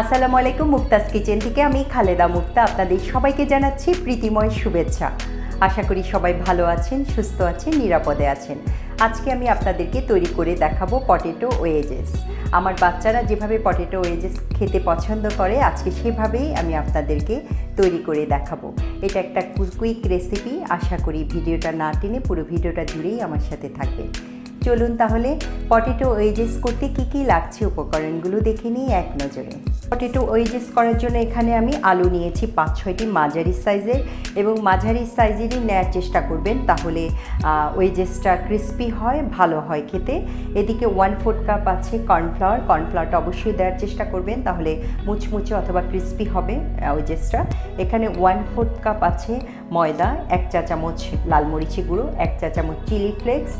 আসসালামু আলাইকুম। মুক্তাজ কিচেন থেকে আমি খালেদা মুক্তা আপনাদের সবাইকে জানাচ্ছি প্রীতিময় শুভেচ্ছা। আশা করি সবাই ভালো আছেন, সুস্থ আছেন, নিরাপদে আছেন। আজকে আমি আপনাদেরকে তৈরি করে দেখাবো পটেটো ওয়েজেস। আমার বাচ্চারা যেভাবে পটেটো ওয়েজেস খেতে পছন্দ করে আজকে সেভাবেই আমি আপনাদেরকে তৈরি করে দেখাবো। এটা একটা কুইক রেসিপি। আশা করি ভিডিওটা না টেনে পুরো ভিডিওটা জুড়েই আমার সাথে থাকবেন। চলুন তাহলে পটেটো ওয়েজেস করতে কী লাগছে উপকরণগুলো দেখে নিই এক নজরে। পটেটো ওয়েজেস করার জন্য এখানে আমি আলু নিয়েছি 5-6টি মাঝারি সাইজের, এবং মাঝারি সাইজেরই নেওয়ার চেষ্টা করবেন, তাহলে ওয়েজেসটা ক্রিস্পি হয়, ভালো হয় খেতে। এদিকে 1/4 কাপ আছে কর্নফ্লাওয়ারটা অবশ্যই দেওয়ার চেষ্টা করবেন, তাহলে মুচমুচে অথবা ক্রিস্পি হবে ওয়েজেসটা। এখানে 1/4 কাপ আছে ময়দা, 1 চা চামচ লাল মরিচি গুঁড়ো, 1 চা চামচ চিলি ফ্লেক্স,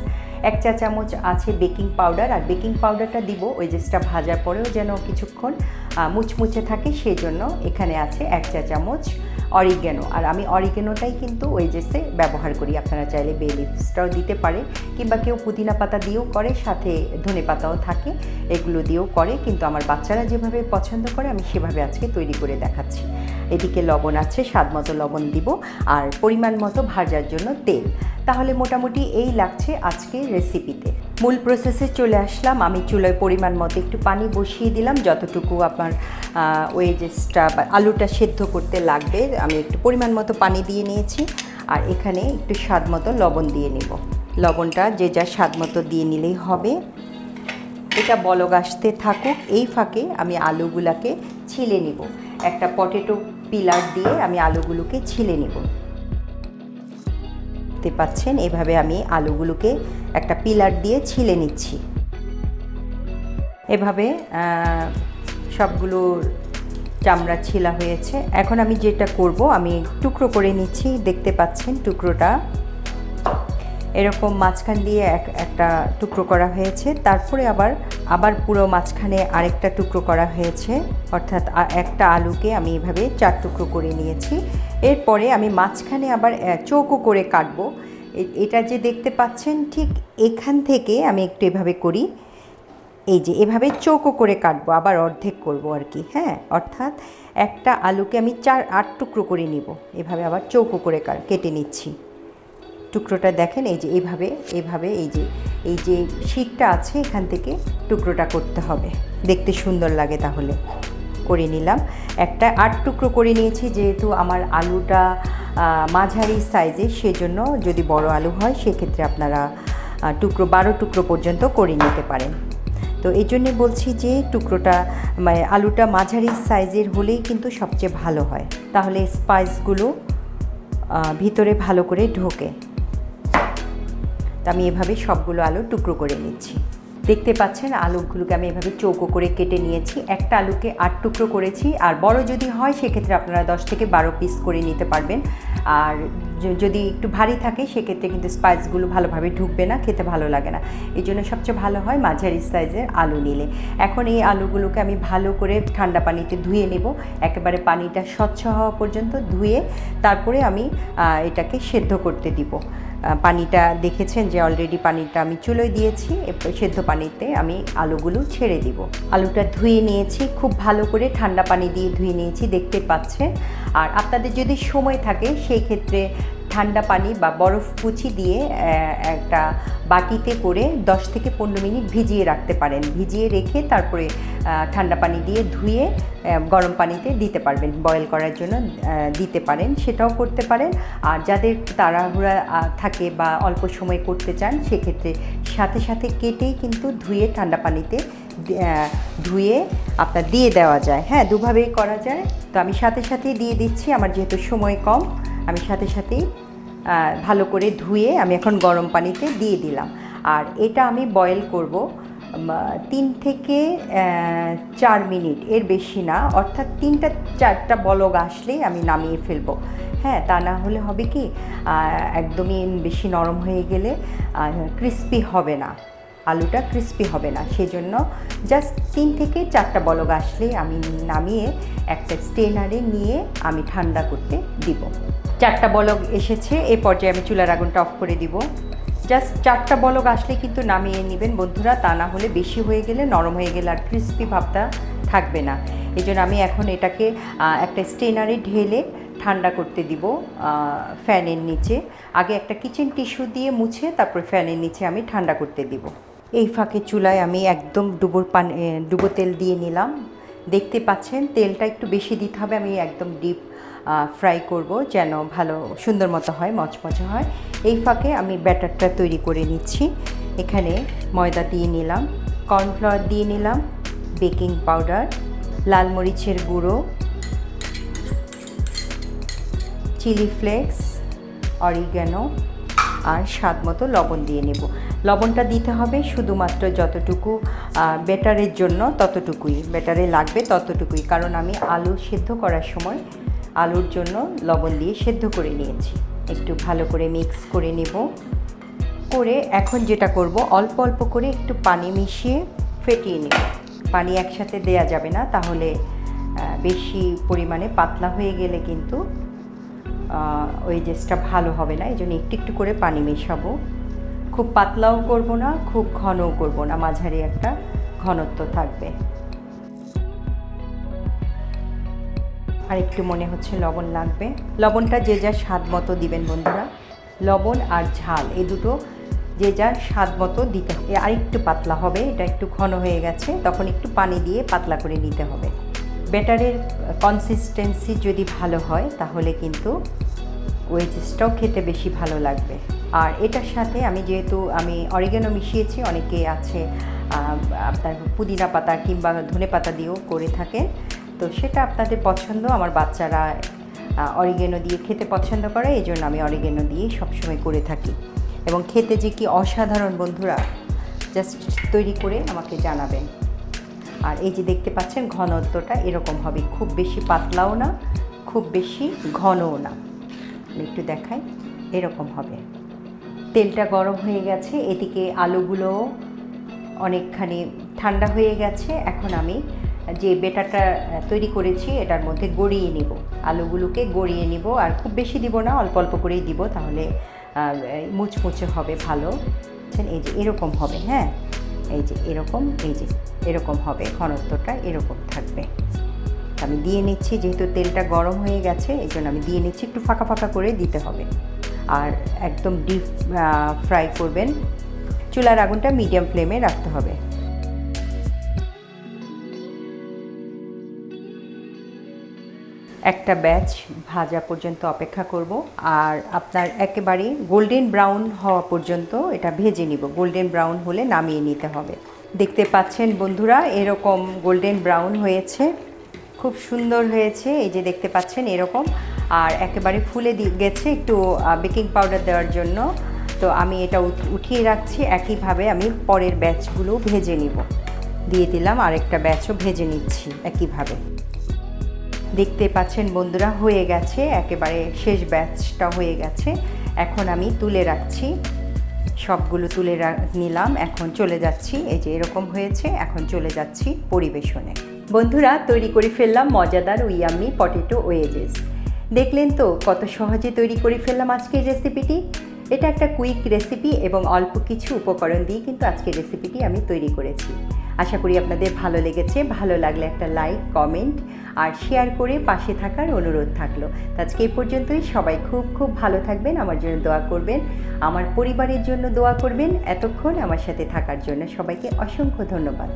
1 চা চামচ আছে বেকিং পাউডার। আর বেকিং পাউডারটা দিব ওয়েজেসটা ভাজার পরেও যেন কিছুক্ষণ মুচমুচে থাকে, সেই জন্য এখানে আছে 1 চা চামচ অরিগ্যানো। আর আমি অরিগ্যানোটাই কিন্তু ওয়েজেসে ব্যবহার করি। আপনারা চাইলে বে লিভসটাও দিতে পারে, কিংবা কেউ পুদিনা পাতা দিয়েও করে, সাথে ধনে পাতাও থাকে, এগুলো দিয়েও করে, কিন্তু আমার বাচ্চারা যেভাবে পছন্দ করে আমি সেভাবে আজকে তৈরি করে দেখাচ্ছি। এদিকে লবণ আছে, স্বাদ মতো লবণ দিব, আর পরিমাণ মতো ভাজার জন্য তেল। তাহলে মোটামুটি এই লাগছে আজকে রেসিপিতে। মূল প্রসেসে চলে আসলাম। আমি চুলায় পরিমাণ মতো একটু পানি বসিয়ে দিলাম, যতটুকু আপনার ওয়েজেসটা বা আলুটা সেদ্ধ করতে লাগবে। আমি একটু পরিমাণ মতো পানি দিয়ে নিয়েছি, আর এখানে একটু স্বাদ মতো লবণ দিয়ে নেব। লবণটা যে যা স্বাদ মতো দিয়ে নিলেই হবে। এটা বলক আসতে থাকুক, এই ফাঁকে আমি আলুগুলোকে ছিলে নিব। একটা পটেটো পিলার দিয়ে আমি আলুগুলোকে ছিলে নিব। দেখতে পাচ্ছেন এভাবে আমি আলুগুলোকে একটা পিলার দিয়ে ছিলে নিচ্ছি। এভাবে সবগুলো চামড়া ছিলা হয়েছে। এখন আমি যেটা করব, আমি টুকরো করে নিচ্ছি। দেখতে পাচ্ছেন টুকরোটা এরকম মাঝখান দিয়ে একটা টুকরো করা হয়েছে, তারপরে আবার পুরো মাঝখানে আরেকটা টুকরো করা হয়েছে, অর্থাৎ একটা আলুকে আমি এভাবে 4 টুকরো করে নিয়েছি। এরপরে আমি মাঝখানে আবার চৌকো করে কাটবো। এটা যে দেখতে পাচ্ছেন ঠিক এখান থেকে আমি একটু এভাবে করি, এই যে এভাবে চৌকো করে কাটবো, আবার অর্ধেক করব আর কি। হ্যাঁ, অর্থাৎ একটা আলুকে আমি 4-8 টুকরো করে নিব, এভাবে আবার চৌকো করে কেটে নিচ্ছি। টুকরোটা দেখেন, এই যে এভাবে এই যে শীটটা আছে এখান থেকে টুকরোটা করতে হবে, দেখতে সুন্দর লাগে, তাহলে করে নিলাম। একটা 8 টুকরো করে নিয়েছি, যেহেতু আমার আলুটা মাঝারি সাইজে, সেজন্য যদি বড় আলু হয় সেক্ষেত্রে আপনারা 12 টুকরো পর্যন্ত করে নিতে পারেন। তো এই জন্যে বলছি যে আলুটা মাঝারি সাইজের হলেই কিন্তু সবচেয়ে ভালো হয়, তাহলে স্পাইসগুলো ভিতরে ভালো করে ঢোকে। আমি এভাবে সবগুলো আলু টুকরো করে নিচ্ছি। দেখতে পাচ্ছেন আলুগুলোকে আমি এভাবে চৌকো করে কেটে নিয়েছি। একটা আলুকে 8 টুকরো করেছি, আর বড় যদি হয় সেক্ষেত্রে আপনারা 10 থেকে 12 পিস করে নিতে পারবেন। আর যদি একটু ভারী থাকে সেক্ষেত্রে কিন্তু স্পাইসগুলো ভালোভাবে ঢুকবে না, খেতে ভালো লাগে না। এই জন্য সবচেয়ে ভালো হয় মাঝারি সাইজের আলু নিলে। এখন এই আলুগুলোকে আমি ভালো করে ঠান্ডা পানিতে ধুয়ে নেব, একেবারে পানিটা স্বচ্ছ হওয়া পর্যন্ত ধুয়ে তারপরে আমি এটাকে সেদ্ধ করতে দিব। পানিটা দেখেছেন যে অলরেডি পানিটা আমি চুলোয় দিয়েছি, সেদ্ধ পানিতে আমি আলুগুলো ছেড়ে দিব। আলুটা ধুয়ে নিয়েছি, খুব ভালো করে ঠান্ডা পানি দিয়ে ধুয়ে নিয়েছি, দেখতে পাচ্ছেন। আর আপনাদের যদি সময় থাকে সেই ক্ষেত্রে ঠান্ডা পানি বা বরফ কুচি দিয়ে একটা বাটিতে করে 10 থেকে 15 মিনিট ভিজিয়ে রাখতে পারেন। ভিজিয়ে রেখে তারপরে ঠান্ডা পানি দিয়ে ধুয়ে গরম পানিতে দিতে পারবেন, বয়েল করার জন্য দিতে পারেন, সেটাও করতে পারেন। আর যাদের তাড়াহুড়া থাকে বা অল্প সময় করতে চান সেক্ষেত্রে সাথে সাথে কেটেই কিন্তু ধুয়ে ঠান্ডা পানিতে ধুয়ে আপনার দিয়ে দেওয়া যায়। হ্যাঁ, দুভাবেই করা যায়। তো আমি সাথে সাথেই দিয়ে দিচ্ছি, আমার যেহেতু সময় কম, আমি সাথে সাথেই ভালো করে ধুয়ে আমি এখন গরম পানিতে দিয়ে দিলাম। আর এটা আমি বয়েল করব 3 থেকে 4 মিনিট, এর বেশি না, অর্থাৎ 3-4টা বলক আসলেই আমি নামিয়ে ফেলবো। হ্যাঁ, তা না হলে হবে কি একদমই বেশি নরম হয়ে গেলে ক্রিস্পি হবে না, আলুটা ক্রিস্পি হবে না। সেজন্য জাস্ট 3 থেকে 4টা বলক আসলেই আমি নামিয়ে একটা স্টেনারে নিয়ে আমি ঠান্ডা করতে দিব। 4টা বলক এসেছে, এই পর্যায়ে আমি চুলার আগুনটা অফ করে দিব। জাস্ট 4টা বলক আসলে কিন্তু নামিয়ে নেবেন বন্ধুরা, তা না হলে বেশি হয়ে গেলে, নরম হয়ে গেলে আর ক্রিস্পি ভাবটা থাকবে না। এই জন্য আমি এখন এটাকে একটা স্ট্রেনারে ঢেলে ঠান্ডা করতে দিব ফ্যানের নিচে। আগে একটা কিচেন টিস্যু দিয়ে মুছে তারপর ফ্যানের নিচে আমি ঠান্ডা করতে দিব। এই ফাঁকে চুলায় আমি একদম ডুবো তেল দিয়ে নিলাম। দেখতে পাচ্ছেন তেলটা একটু বেশি দিতে হবে। আমি একদম ডিপ ফ্রাই করব যেন ভালো সুন্দর মতো হয়, মচমচে হয়। এই ফাঁকে আমি ব্যাটারটা তৈরি করে নিচ্ছি। এখানে ময়দা দিয়ে নিলাম, কর্নফ্লাওয়ার দিয়ে নিলাম, বেকিং পাউডার, লাল মরিচের গুঁড়ো, চিলি ফ্লেক্স, অরিগ্যানো আর স্বাদ মতো লবণ দিয়ে নেব। লবণটা দিতে হবে শুধুমাত্র যতটুকু ব্যাটারের জন্য, ততটুকুই ব্যাটারে লাগবে ততটুকুই, কারণ আমি আলু সেদ্ধ করার সময় আলুর জন্য লবণ দিয়ে সেদ্ধ করে নিয়েছি। একটু ভালো করে মিক্স করে নেব। করে এখন যেটা করব, অল্প অল্প করে একটু পানি মিশিয়ে ফেটিয়ে নেব। পানি একসাথে দেয়া যাবে না, তাহলে বেশি পরিমাণে পাতলা হয়ে গেলে কিন্তু ওয়েজেসটা ভালো হবে না। এই জন্য একটু একটু করে পানি মেশাবো। খুব পাতলাও করব না, খুব ঘনও করব না, মাঝারি একটা ঘনত্ব থাকবে। আর একটু মনে হচ্ছে লবণ লাগবে। লবণটা যে যার স্বাদ মতো দিবেন বন্ধুরা। লবণ আর ঝাল এই দুটো যে যার স্বাদ মতো দিতে হবে। আর একটু পাতলা হবে, এটা একটু ঘন হয়ে গেছে, তখন একটু পানি দিয়ে পাতলা করে নিতে হবে। ব্যাটারের কনসিস্টেন্সি যদি ভালো হয় তাহলে কিন্তু ওয়েজেসটাও খেতে বেশি ভালো লাগবে। আর এটার সাথে আমি যেহেতু অরিগ্যানো মিশিয়েছি, অনেকে আছে আপনার পুদিনা পাতা কিংবা ধনে পাতা দিয়েও করে থাকে, তো সেটা আপনাদের পছন্দ। আমার বাচ্চারা অরিগ্যানো দিয়ে খেতে পছন্দ করে, এই জন্য আমি অরিগ্যানো দিয়েই সবসময় করে থাকি। এবং খেতে যে কি অসাধারণ বন্ধুরা, জাস্ট তৈরি করে আমাকে জানাবেন। আর এই যে দেখতে পাচ্ছেন ঘনত্বটা এরকম হবে, খুব বেশি পাতলাও না, খুব বেশি ঘনও না। একটু দেখাই, এরকম হবে। তেলটা গরম হয়ে গেছে, এদিকে আলুগুলো অনেকখানি ঠান্ডা হয়ে গেছে। এখন আমি যে ব্যাটারটা তৈরি করেছি এটার মধ্যে গড়িয়ে নিব। আলুগুলোকে গড়িয়ে নিব, আর খুব বেশি দিব না, অল্প অল্প করেই দিব, তাহলে মুচমুচে হবে ভালো। এই যে এরকম হবে, হ্যাঁ, এই যে এরকম, এই যে এরকম হবে, ঘনত্বটা এরকম থাকবে। আমি দিয়ে নিচ্ছি, যেহেতু তেলটা গরম হয়ে গেছে এই জন্য আমি দিয়ে নিচ্ছি। একটু ফাঁকা ফাঁকা করে দিতে হবে। আর একদম ডিপ ফ্রাই করবেন। চুলার আগুনটা মিডিয়াম ফ্লেমে রাখতে হবে। একটা ব্যাচ ভাজা পর্যন্ত অপেক্ষা করব। আর আপনার একেবারে গোল্ডেন ব্রাউন হওয়া পর্যন্ত এটা ভেজে নিব। গোল্ডেন ব্রাউন হলে নামিয়ে নিতে হবে। দেখতে পাচ্ছেন বন্ধুরা, এরকম গোল্ডেন ব্রাউন হয়েছে, খুব সুন্দর হয়েছে। এই যে দেখতে পাচ্ছেন এরকম। আর একেবারে ফুলে গেছে একটু বেকিং পাউডার দেওয়ার জন্য। তো আমি এটা উঠিয়ে রাখছি। একইভাবে আমি পরের ব্যাচগুলো ভেজে নিব। দিয়ে দিলাম, আরেকটা ব্যাচও ভেজে নিচ্ছি একইভাবে। দেখতে পাচ্ছেন বন্ধুরা, হয়ে গেছে, একেবারে শেষ ব্যাচটা হয়ে গেছে। এখন আমি তুলে রাখছি, সবগুলো তুলে নিলাম। এখন চলে যাচ্ছি, এই যে এরকম হয়েছে, এখন চলে যাচ্ছি পরিবেশনে। বন্ধুরা, তৈরি করে ফেললাম মজাদার ইয়াম্মি পটেটো ওয়েজেস। দেখলেন তো কত সহজে তৈরি করে ফেললাম আজকের রেসিপিটি। এটা একটা কুইক রেসিপি এবং অল্প কিছু উপকরণ দিয়ে কিন্তু আজকের রেসিপিটি আমি তৈরি করেছি। আশা করি আপনাদের ভালো লেগেছে। ভালো লাগলে একটা লাইক, কমেন্ট আর শেয়ার করে পাশে থাকার অনুরোধ থাকলো। আজকে এই পর্যন্তই। সবাই খুব খুব ভালো থাকবেন, আমার জন্য দোয়া করবেন, আমার পরিবারের জন্য দোয়া করবেন। এতক্ষণ আমার সাথে থাকার জন্য সবাইকে অসংখ্য ধন্যবাদ।